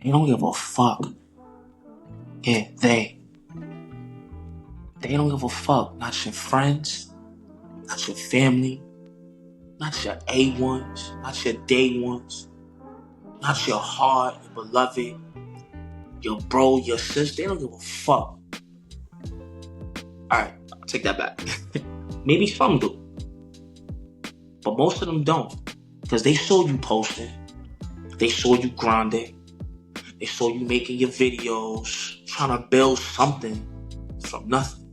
They don't give a fuck. Yeah, they don't give a fuck. Not your friends, not your family, not your A1s, not your day ones, not your heart, your beloved, your bro, your sister. They don't give a fuck. Alright, I'll take that back. Maybe some do. But most of them don't. Because they saw you posting. They saw you grinding. They saw you making your videos, trying to build something from nothing.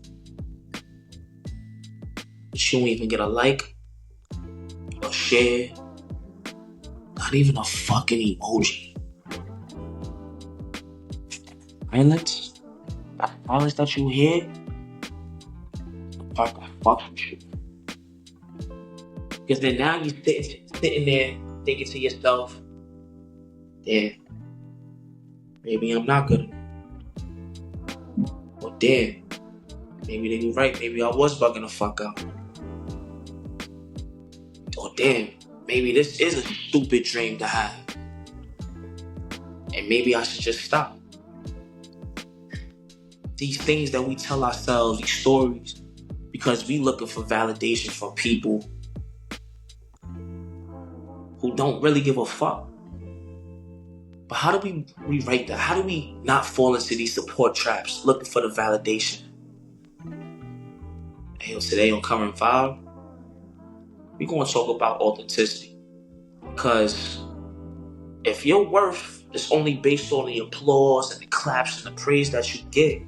But you don't even get a like, a share, not even a fucking emoji. Violence, that violence that you hear, I fuck with you. Because then now you sitting there thinking to yourself, yeah, maybe I'm not good enough. Or damn, maybe they were right, maybe I was bugging the fuck out. Or damn, maybe this is a stupid dream to have. And maybe I should just stop. These things that we tell ourselves, these stories, because we looking for validation from people who don't really give a fuck. But how do we rewrite that? How do we not fall into these support traps looking for the validation? And today on Current Vybe, we're going to talk about authenticity. Because if your worth is only based on the applause and the claps and the praise that you get,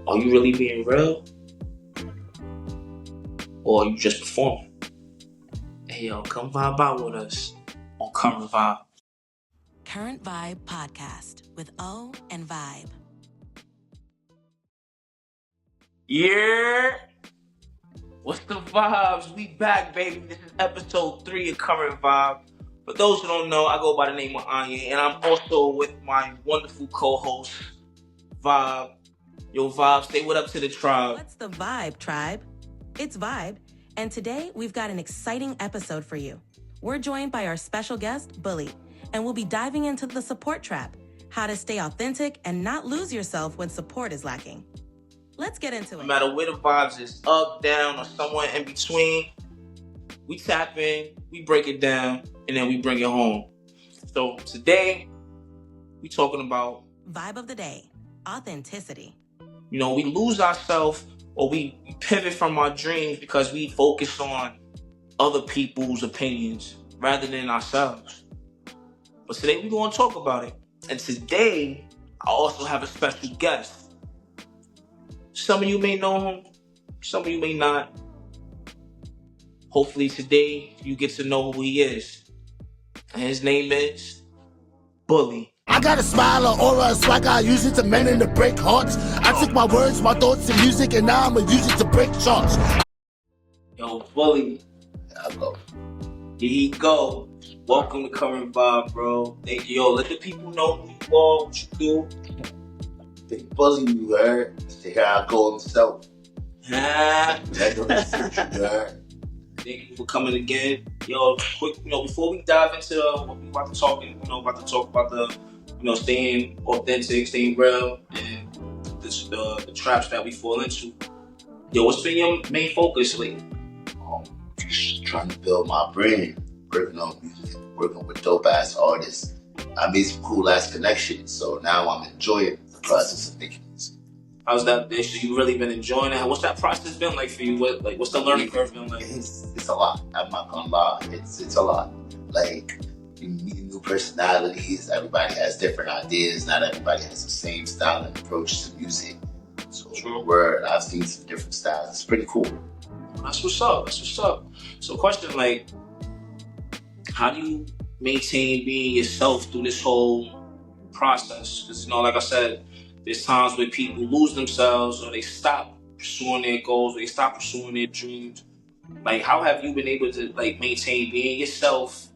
are you really being real? Or are you just performing? Hey yo, come vibe out with us on Current Vybe. Current Vybe Podcast with O and Vibe. Yeah! What's the vibes? We back, baby. This is episode 3 of Current Vybe. For those who don't know, I go by the name of Anya, and I'm also with my wonderful co-host, Vibe. Yo, Vibe, say what up to the tribe. What's the vibe, tribe? It's Vibe, and today we've got an exciting episode for you. We're joined by our special guest, Bully, and we'll be diving into the support trap, how to stay authentic and not lose yourself when support is lacking. Let's get into it. No matter where the vibes is, up, down, or somewhere in between, we tap in, we break it down, and then we bring it home. So today, we talking about Vibe of the day, authenticity. You know, we lose ourselves or we pivot from our dreams because we focus on other people's opinions rather than ourselves. But today we're going to talk about it. And today, I also have a special guest. Some of you may know him, some of you may not. Hopefully today you get to know who he is. And his name is Bully. I got a smile, an aura, a swag, I use it to mend and to break hearts. I took my words, my thoughts to music, and now I'ma use it to break charts. Yo, Bully. Hello. Here he go. Welcome to Current Vybe, bro. Thank you. Yo, let the people know who you are, what you do. Big Buzzy, you heard? See how I go himself. Thank You you for coming again. Yo, quick, before we dive into what we about to talk, about the, staying authentic, staying real, and the traps that we fall into. Yo, what's been your main focus lately? Just trying to build my brand, working on music, working with dope ass artists. I made some cool ass connections, so now I'm enjoying the process of making music. How's that been? So you really been enjoying it? What's that process been like for you? What's the learning curve been like? It's a lot. I'm not gonna lie. It's a lot. Like, you meet new personalities. Everybody has different ideas. Not everybody has the same style and approach to music. So I've seen some different styles. It's pretty cool. That's what's up. So question, like, how do you maintain being yourself through this whole process? Because, like I said, there's times where people lose themselves or they stop pursuing their goals, or they stop pursuing their dreams. Like, how have you been able to, like, maintain being yourself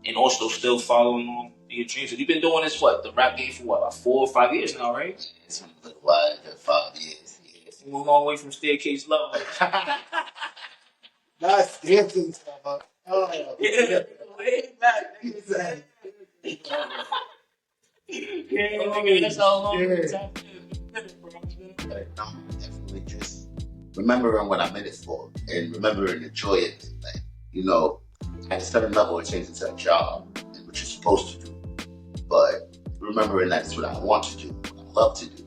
and also still following on your dreams? You've been doing this, the rap game for about 4 or 5 years now, right? It's been a little while, 5 years. It's a long way from staircase level. Not staircase level. Oh, yeah, way back. nigga, that's how long it's happened. Definitely just remembering what I'm in it for and remembering the joy of it. Like, you know, at a certain level, it changes into a job, and what you're supposed to do. But remembering that it's what I want to do, what I love to do.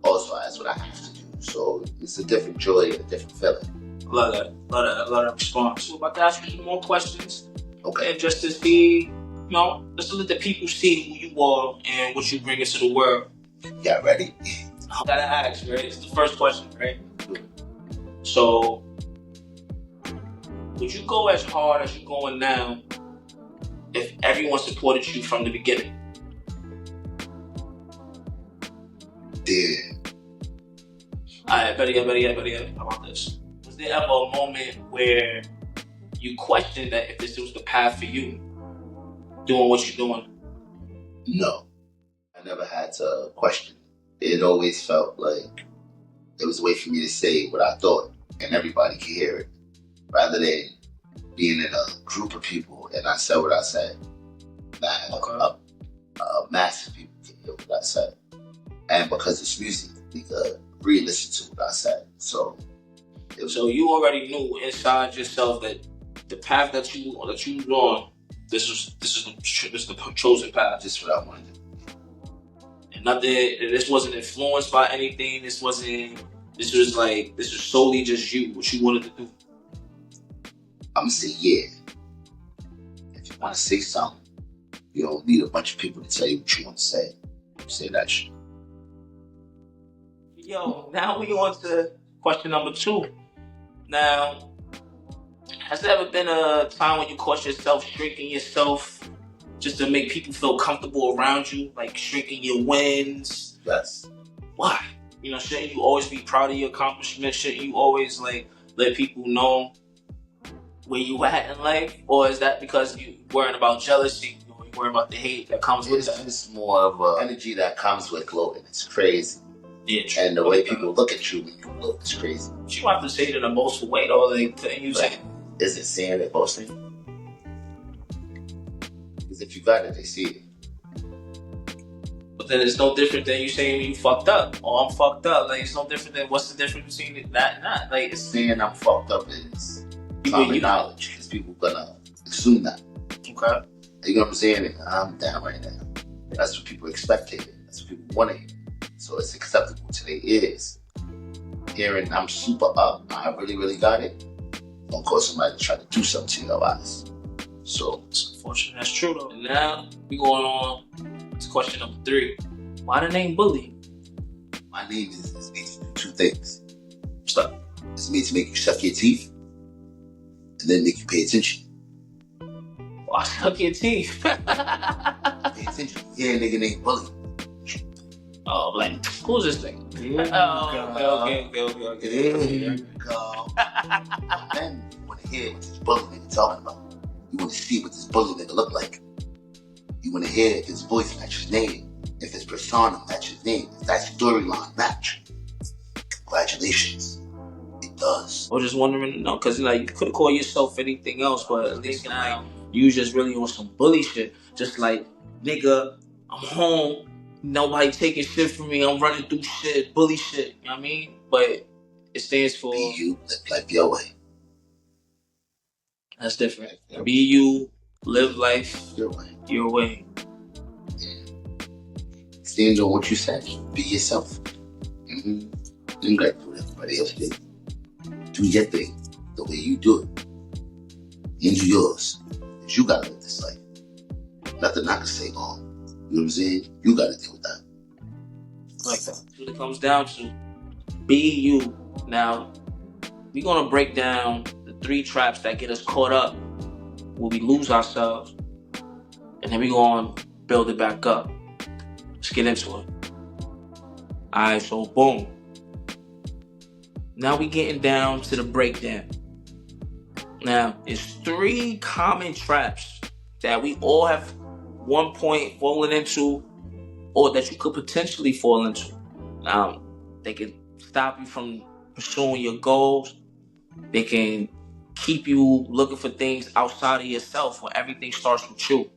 Also, that's what I have to do. So it's a different joy and a different feeling. Love that response. We're about to ask you some more questions. Okay. And just to see, just to let the people see who you are and what you bring into the world. Yeah, ready? I gotta ask, right? It's the first question, right? So, would you go as hard as you're going now if everyone supported you from the beginning? Yeah. Alright, better yet. How about this? Was there ever a moment where you questioned that if this was the path for you, doing what you're doing? No. I never had to question it. It always felt like there was a way for me to say what I thought and everybody could hear it, rather than being in a group of people and I said what I said. A massive people can hear what I said. And because it's music, we could re-listen to what I said. So you already knew inside yourself that the path that you was on, this is the chosen path. Just what I wanted to do. And nothing. This wasn't influenced by anything. This was solely just you. What you wanted to do. I'm gonna say yeah. If you want to say something, you don't need a bunch of people to tell you what you want to say. Say that shit. Yo, now we on to question number 2. Now, has there ever been a time when you caught yourself shrinking yourself just to make people feel comfortable around you, like shrinking your wins? Yes. Why? Shouldn't you always be proud of your accomplishments? Shouldn't you always let people know where you at in life? Or is that because you worrying about jealousy? You worrying about the hate that comes with that? It's more of an energy that comes with gloating. It's crazy. Yeah, and the way people look at you when you gloat is crazy. But you have to say it in a boastful way, though. Is it saying it boasting? Because if you got it, they see it. But then it's no different than you saying you fucked up or I'm fucked up. Like, it's no different than what's the difference between that and that? Like, it's saying I'm fucked up is common knowledge because people gonna assume that. Okay. You know what I'm saying? I'm down right now. That's what people expected. That's what people wanted. So it's acceptable to their ears. Hearing I'm super up, I really, really got it, gonna cause somebody to try to do something to your eyes. So it's unfortunate. That's true though. And now we going on to question number 3. Why the name Bully? My name is made to do 2 things. What's up? It's made to make you suck your teeth and then make you pay attention. Why suck your teeth? Pay attention. Yeah, nigga named Bully. Oh, like, who's this thing? Okay. There you go. Then you want to hear what this bully nigga talking about. You want to see what this bully nigga look like. You want to hear if his voice matches his name, if his persona matches his name, if that storyline match. Congratulations. It does. I was just wondering, because you could call yourself anything else, but at least you just really on some bully shit. Just like, nigga, I'm home. Nobody taking shit from me. I'm running through shit, bully shit. You know what I mean? But it stands for be you, live life your way. That's different. Be you, live life your way. Your way. Stand on what you said. Be yourself. Don't get what everybody else did. Do your thing the way you do it. And do yours. Because you gotta live this life. Nothing I can say on. You know what I'm saying? You gotta deal with that. Like that. That's what it comes down to. Be you. Now, we're gonna break down the 3 traps that get us caught up when we lose ourselves. And then we're gonna build it back up. Let's get into it. Alright, so boom. Now we getting down to the breakdown. Now, it's 3 common traps that we all have one point falling into, or that you could potentially fall into. Now, they can stop you from pursuing your goals. They can keep you looking for things outside of yourself when everything starts with you.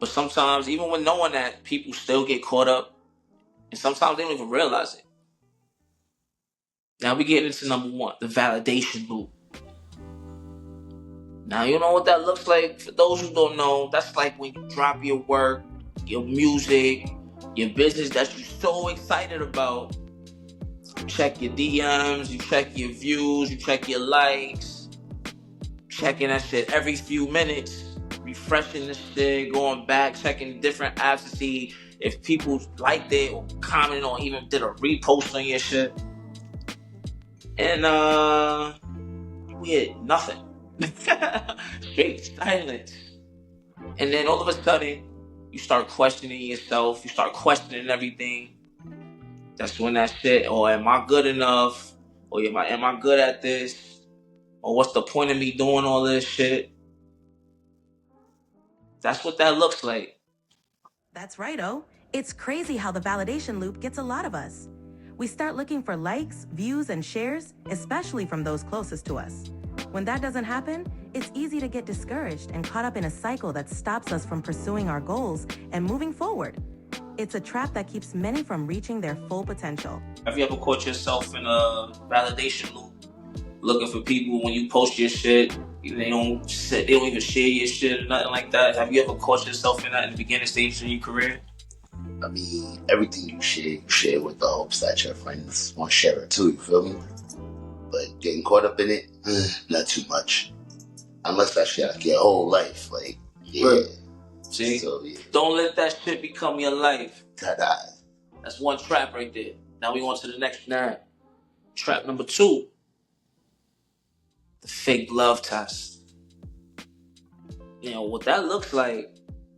But sometimes, even when knowing that, people still get caught up, and sometimes they don't even realize it. Now we get into number 1, the validation loop. Now you know what that looks like. For those who don't know, that's like when you drop your work, your music, your business that you're so excited about. You check your DMs, you check your views, you check your likes, checking that shit every few minutes, refreshing the shit, going back, checking different apps to see if people liked it or commented or even did a repost on your shit. And you get nothing. Straight silence. And then all of a sudden, you start questioning yourself, you start questioning everything. That's when that shit, or am I good enough? Or am I good at this? Or what's the point of me doing all this shit? That's what that looks like. That's right, oh. It's crazy how the validation loop gets a lot of us. We start looking for likes, views, and shares, especially from those closest to us. When that doesn't happen, it's easy to get discouraged and caught up in a cycle that stops us from pursuing our goals and moving forward. It's a trap that keeps many from reaching their full potential. Have you ever caught yourself in a validation loop? Looking for people when you post your shit, they don't even share your shit or nothing like that. Have you ever caught yourself in that in the beginning stages of your career? I mean, everything you share with the hopes that your friends want to share it too, you feel me? But getting caught up in it, not too much. Unless that shit like your whole life, like, yeah. Right. See? So, yeah. Don't let that shit become your life. Ta-da. That's one trap right there. Now we on to the next trap. Trap number 2. The fake love test. You know, what that looks like,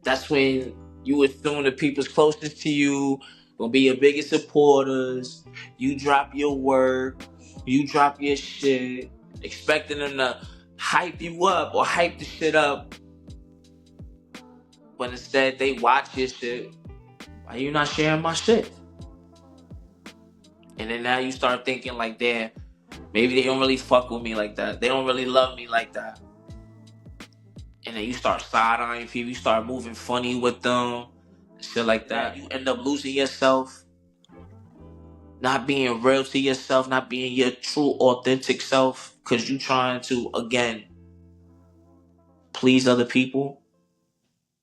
that's when you assume the people's closest to you will be your biggest supporters. You drop your work, you drop your shit, expecting them to hype you up or hype the shit up. But instead, they watch your shit. Why you not sharing my shit? And then now you start thinking like, damn, maybe they don't really fuck with me like that. They don't really love me like that. And then you start side-eyeing people. You start moving funny with them. Shit like that. You end up losing yourself. Not being real to yourself. Not being your true, authentic self. Because you trying to, again, please other people.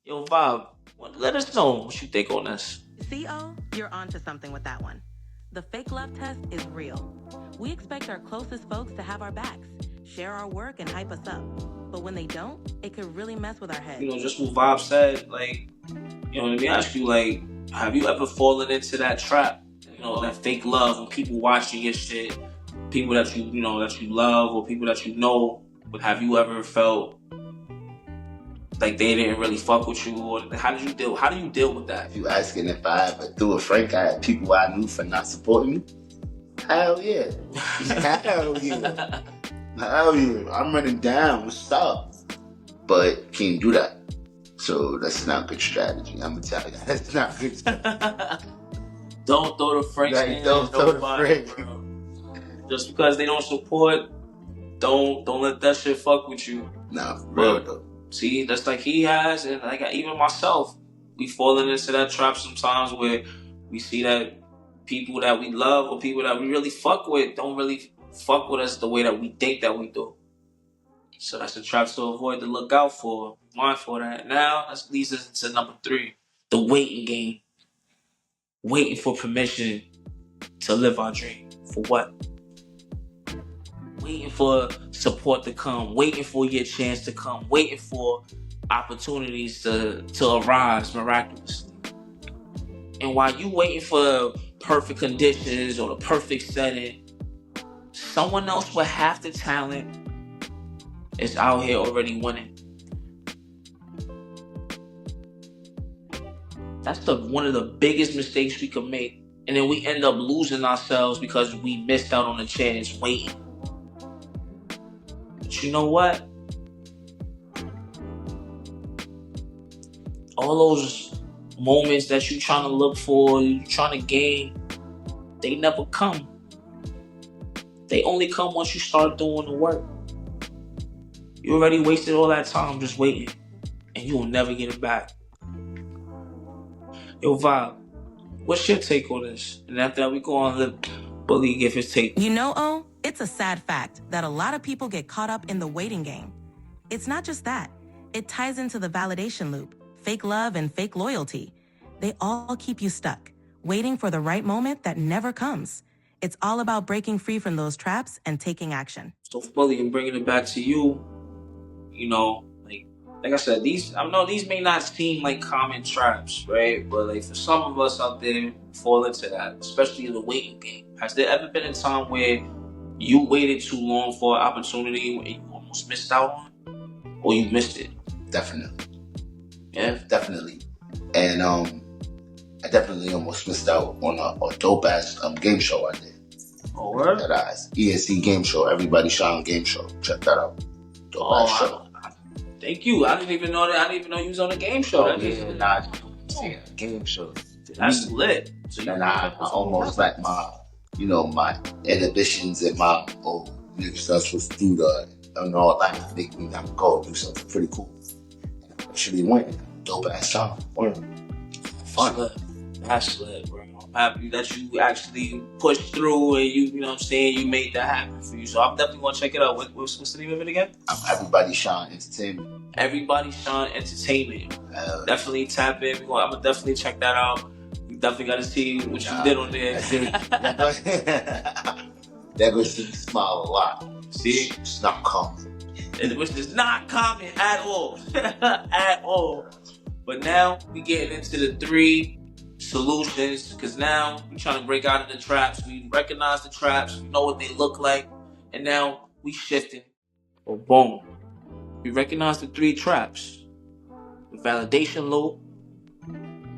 Yo, Vybe, let us know what you think on this. CO, you're onto something with that one. The fake love test is real. We expect our closest folks to have our backs, share our work, and hype us up. But when they don't, it could really mess with our heads. You know, just what Vybe said, like, you know, let me ask you, like, have you ever fallen into that trap? You know, that fake love when people watching your shit, people that you know, that you love, or people that you know, but have you ever felt like they didn't really fuck with you? Or how do you deal with that? If you asking if I ever threw a Frank at people I knew for not supporting me, hell yeah. Hell yeah. Hell yeah. I'm running down. What's up? But can't do that. So that's not good strategy. I'm gonna tell you that. That's not good strategy. Don't throw the Frank. Right, don't throw the Frank. Bro. Just because they don't support, don't let that shit fuck with you. Nah, for real though. See, that's like he has, and like even myself, we falling into that trap sometimes where we see that people that we love or people that we really fuck with don't really fuck with us the way that we think that we do. So that's a trap to avoid, to look out for. Mindful of that. Now, that leads us into number 3, the waiting game. Waiting for permission to live our dream. For what? Waiting for support to come, waiting for your chance to come, waiting for opportunities to arise miraculously. And while you waiting for perfect conditions or the perfect setting, someone else with half the talent is out here already winning. That's one of the biggest mistakes we can make. And then we end up losing ourselves because we missed out on a chance waiting. But you know what? All those moments that you're trying to look for, you're trying to gain, they never come. They only come once you start doing the work. You already wasted all that time just waiting, and you will never get it back. Yo, Vibe, what's your take on this? And after that, we go on the Bully give his take. You know, O, it's a sad fact that a lot of people get caught up in the waiting game. It's not just that. It ties into the validation loop, fake love and fake loyalty. They all keep you stuck, waiting for the right moment that never comes. It's all about breaking free from those traps and taking action. So, Bully, and bringing it back to you, you know, like I said, these may not seem like common traps, right? But like for some of us out there fall into that, especially in the waiting game. Has there ever been a time where you waited too long for an opportunity and you almost missed out on, or you missed it? Definitely. Yeah, definitely. And I definitely almost missed out on a dope ass game show I did. Oh, word? That ESC game show, Everybody Shine game show. Check that out. Dope ass show. Thank you. I didn't even know that. I didn't even know you was on a game show. Game show. That's lit. So and I almost let my inhibitions and my successful student and all that make me not go do something pretty cool. And I actually went. Dope ass time. Fun. That's lit, bro. I'm happy that you actually pushed through and you know what I'm saying, you made that happen for you. So I'm definitely gonna check it out. What's the name of it again? Everybody Shine Entertainment. Everybody Shine Entertainment. Definitely tap in. I'm gonna definitely check that out. You definitely gotta see what you did on there. That goes to smile a lot. See? It's not common. Which is not common at all. At all. But now we getting into the 3 solutions, because now we trying to break out of the traps. We recognize the traps, we know what they look like, and now we shifting. Or boom. We recognize the 3 traps. The validation loop,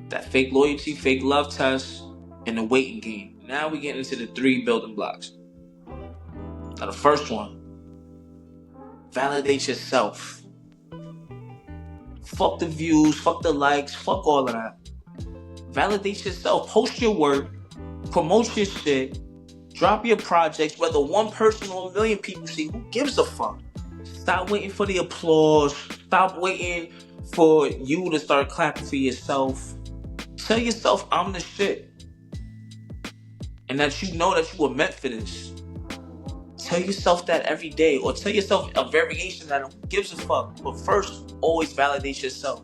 that fake loyalty, fake love test, and the waiting game. Now we get into the 3 building blocks. Now the first one, validate yourself. Fuck the views, fuck the likes, fuck all of that. Validate yourself. Post your work, promote your shit, drop your projects, whether one person or a million people see, who gives a fuck? Stop waiting for the applause. Stop waiting for you to start clapping for yourself. Tell yourself, I'm the shit. And that you know that you were meant for this. Tell yourself that every day, or tell yourself a variation that who gives a fuck. But first, always validate yourself.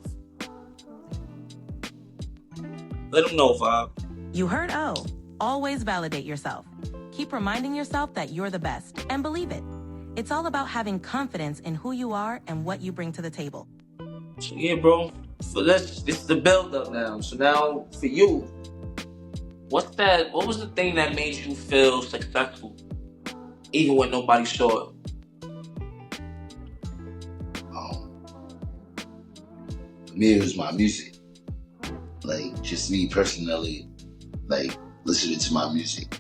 Let them know, Vibe. You heard O. Always validate yourself. Keep reminding yourself that you're the best, and believe it. It's all about having confidence in who you are and what you bring to the table. So yeah, bro. So this is the build up now. So now for you, what was the thing that made you feel successful? Even when nobody saw it? For me, it was my music. Like, just me personally, like, listening to my music.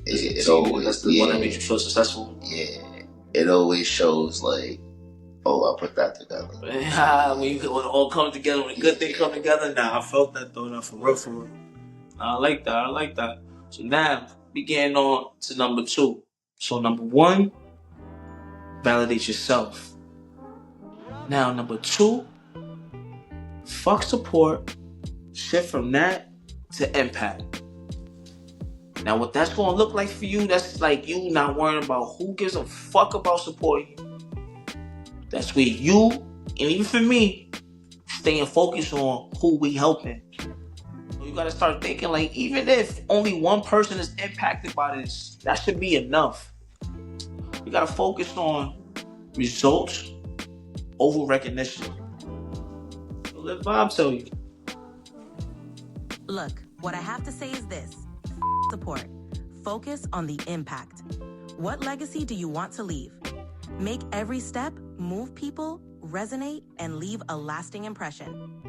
It always, that's the one that made you feel successful? Yeah. It always shows, like, oh, I put that together. When it all comes together, when a good thing come together, I felt that though, now for real. I like that. So now, we getting on to number 2. So number 1, validate yourself. Now number 2, fuck support. Shift from that to impact. Now what that's going to look like for you, that's like you not worrying about who gives a fuck about supporting you. That's where you, and even for me, staying focused on who we helping. You got to start thinking, like, even if only one person is impacted by this, that should be enough. You got to focus on results over recognition. So let Vibe tell you. Look, what I have to say is this. Support. Focus on the impact. What legacy do you want to leave? Make every step move people, resonate, and leave a lasting impression.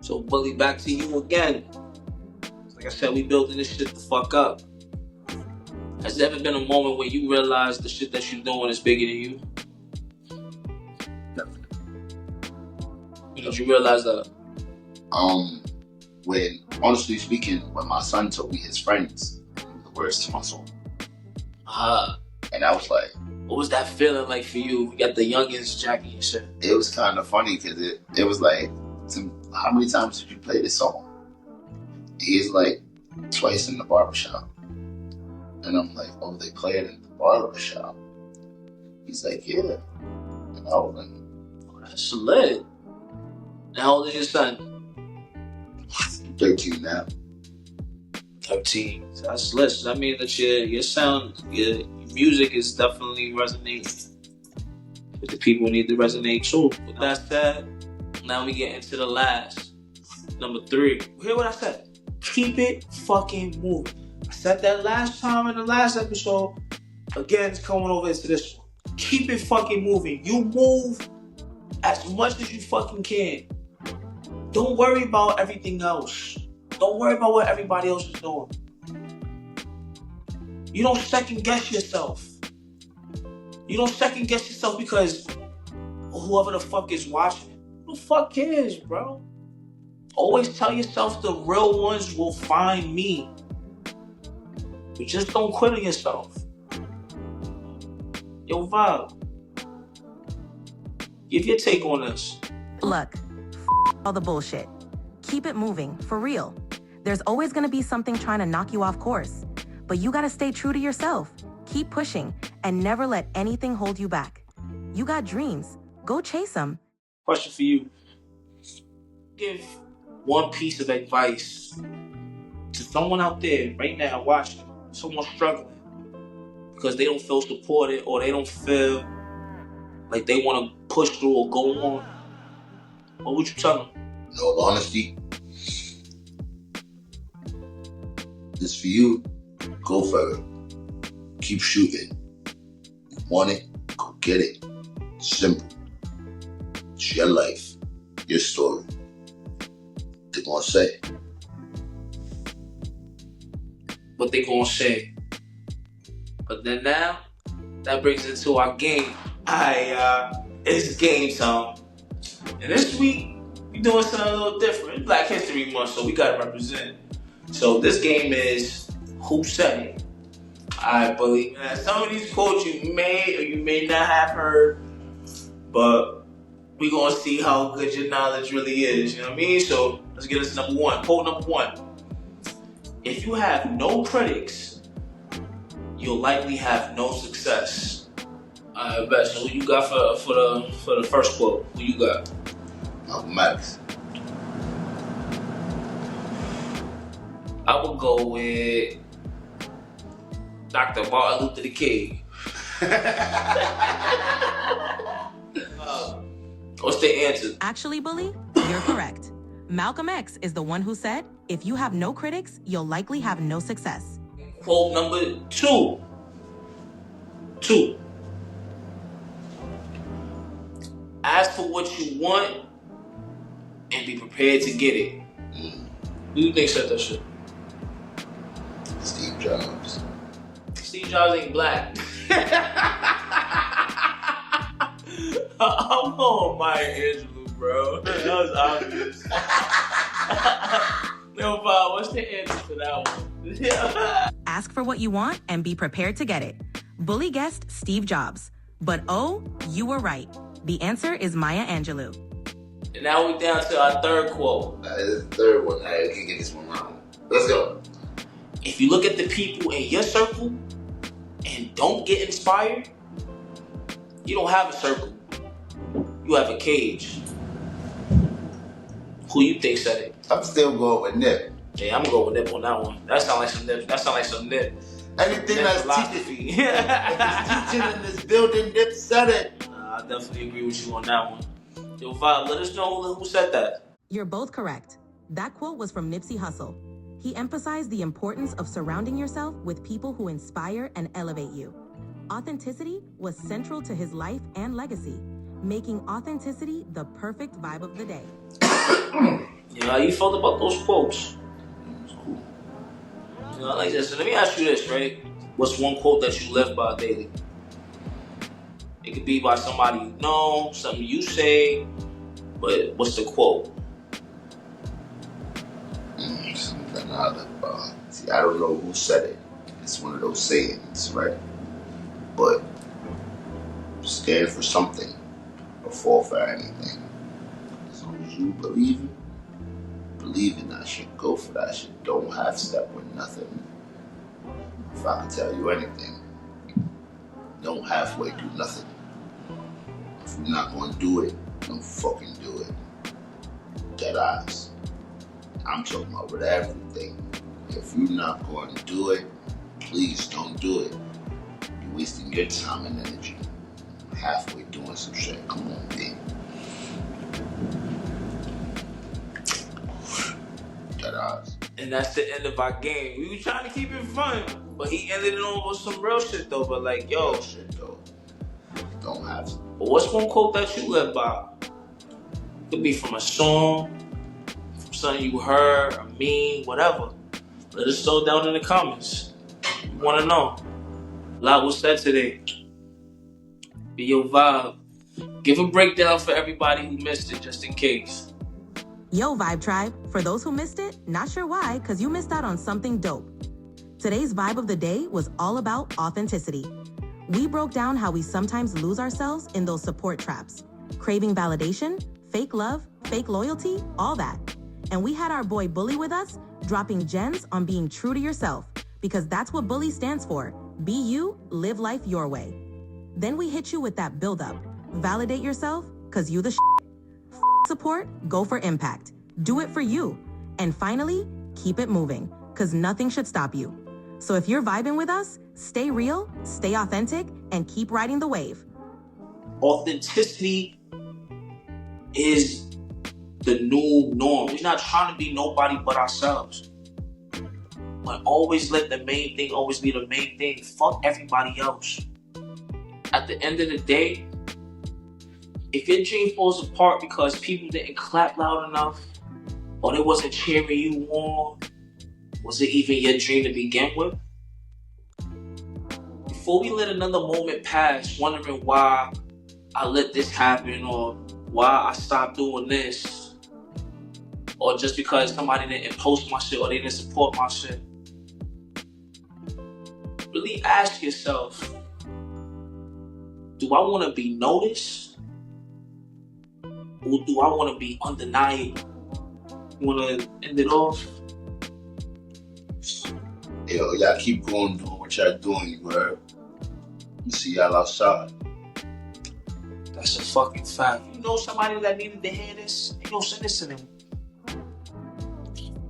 So, Bully, back to you again. Like I said, we building this shit the fuck up. Has there ever been a moment where you realize the shit that you're doing is bigger than you? Definitely. Did you realize that? When, honestly speaking, when my son told me his friends the words to my song. And I was like, what was that feeling like for you? You got the youngins jacking and shit. It was kind of funny because it was like, how many times did you play this song? He's like twice in the barbershop. And I'm like, oh, they play it in the barbershop. He's like, yeah. And I was like, oh, that's lit. And how old is your son? 13 now. 13. So that's lit. So that means that your sound, your music is definitely resonating. But the people need to resonate too. With that said, now we get into the last. Number 3. Hear what I said? Keep it fucking moving. I said that last time in the last episode. Again, it's coming over into this one. Keep it fucking moving. You move as much as you fucking can. Don't worry about everything else. Don't worry about what everybody else is doing. You don't second guess yourself. You don't second guess yourself because whoever the fuck is watching. Who the fuck cares, bro? Always tell yourself the real ones will find me. But just don't quit on yourself. Yo, Vybe. Give your take on this. Look, all the bullshit. Keep it moving, for real. There's always gonna be something trying to knock you off course. But you gotta stay true to yourself. Keep pushing, and never let anything hold you back. You got dreams. Go chase them. Question for you. Give one piece of advice to someone out there right now watching, someone struggling because they don't feel supported or they don't feel like they want to push through or go on. What would you tell them? In all honesty, it's for you. Go for it. Keep shooting. You want it, go get it. Simple. It's your life, your story. They're gonna say. What they gonna say. But then now, that brings us to our game. It's game time. And this week, we're doing something a little different. It's Black History Month, so we gotta represent. So this game is Who Said It? Alright, Bully. Now, some of these quotes you may or you may not have heard, but we're gonna see how good your knowledge really is. You know what I mean? So let's get into number 1. Quote number 1. If you have no critics, you'll likely have no success. Alright, bet. So who you got for the first quote? Who you got? Malcolm X. I would go with Dr. Martin Luther King. What's the answer? Actually, Bully, you're correct. Malcolm X is the one who said, if you have no critics, you'll likely have no success. Quote number 2. Ask for what you want and be prepared to get it. Who do you think said that shit? Steve Jobs. Steve Jobs ain't black. I'm on Maya Angelou, bro. That was obvious. No, Bob, what's the answer for that one? Ask for what you want and be prepared to get it. Bully guessed Steve Jobs. But oh, you were right. The answer is Maya Angelou. And now we're down to our third quote. That is the third one. I can't get this one wrong. Let's go. If you look at the people in your circle and don't get inspired, you don't have a circle. You have a cage. Who you think said it? I'm still going with Nip. Yeah, I'm going with Nip on that one. That sounds like some Nip. That sounds like some Nip. Anything Nip that's philosophy. teaching, if it's teaching in this building, Nip said it. I definitely agree with you on that one. Yo, Vybe, let us know who said that. You're both correct. That quote was from Nipsey Hussle. He emphasized the importance of surrounding yourself with people who inspire and elevate you. Authenticity was central to his life and legacy, making authenticity the perfect vibe of the day. You know how you felt about those quotes? Cool. You know, like this. So let me ask you this, right? What's one quote that you live by daily? It could be by somebody you know, something you say, but what's the quote? Something I live by. See, I don't know who said it. It's one of those sayings, right? But stand for something or fall for anything. As long as you believe believe in that shit, go for that shit. Don't half step with nothing. If I can tell you anything, don't halfway do nothing. If you're not gonna do it, don't fucking do it. Dead eyes. I'm talking about with everything. If you're not going to do it, please don't do it. You're wasting your time and energy. Halfway doing some shit. Come on, B. Dead eyes. And that's the end of our game. We were trying to keep it fun, but he ended it on with some real shit though. But like, yo, real shit though. Don't have to. But what's one quote that you live by? Could be from a song, from something you heard, a meme, whatever. Let us know down in the comments. We want to know. A lot was said today. Be your vibe. Give a breakdown for everybody who missed it, just in case. Yo, Vibe Tribe. For those who missed it, not sure why, because you missed out on something dope. Today's vibe of the day was all about authenticity. We broke down how we sometimes lose ourselves in those support traps. Craving validation, fake love, fake loyalty, all that. And we had our boy Bully with us, dropping gems on being true to yourself, because that's what Bully stands for. Be you, live life your way. Then we hit you with that build-up. Validate yourself, because you the support, go for impact. Do it for you. And finally, keep it moving, because nothing should stop you. So if you're vibing with us, stay real, stay authentic, and keep riding the wave. Authenticity is the new norm. We're not trying to be nobody but ourselves. But always let the main thing always be the main thing. Fuck everybody else. At the end of the day, if your dream falls apart because people didn't clap loud enough, or they wasn't cheering you on, was it even your dream to begin with? Before we let another moment pass wondering why I let this happen, or why I stopped doing this, or just because somebody didn't post my shit or they didn't support my shit, really ask yourself, do I want to be noticed? Or do I want to be undeniable? You want to end it off? Yo, y'all keep going doing what y'all doing, you heard? Let me see y'all outside. That's a fucking fact. You know somebody that needed to hear this? You know, send this to them.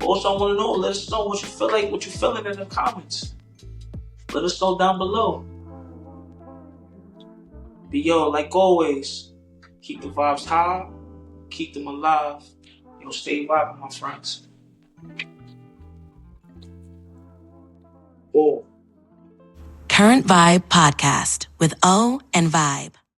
Also, I want to know, let us know what you feel like, what you feeling in the comments. Let us know down below. But yo, like always, keep the vibes high, keep them alive. Yo, stay vibing, my friends. Oh. Current Vybe Podcast with O and Vibe.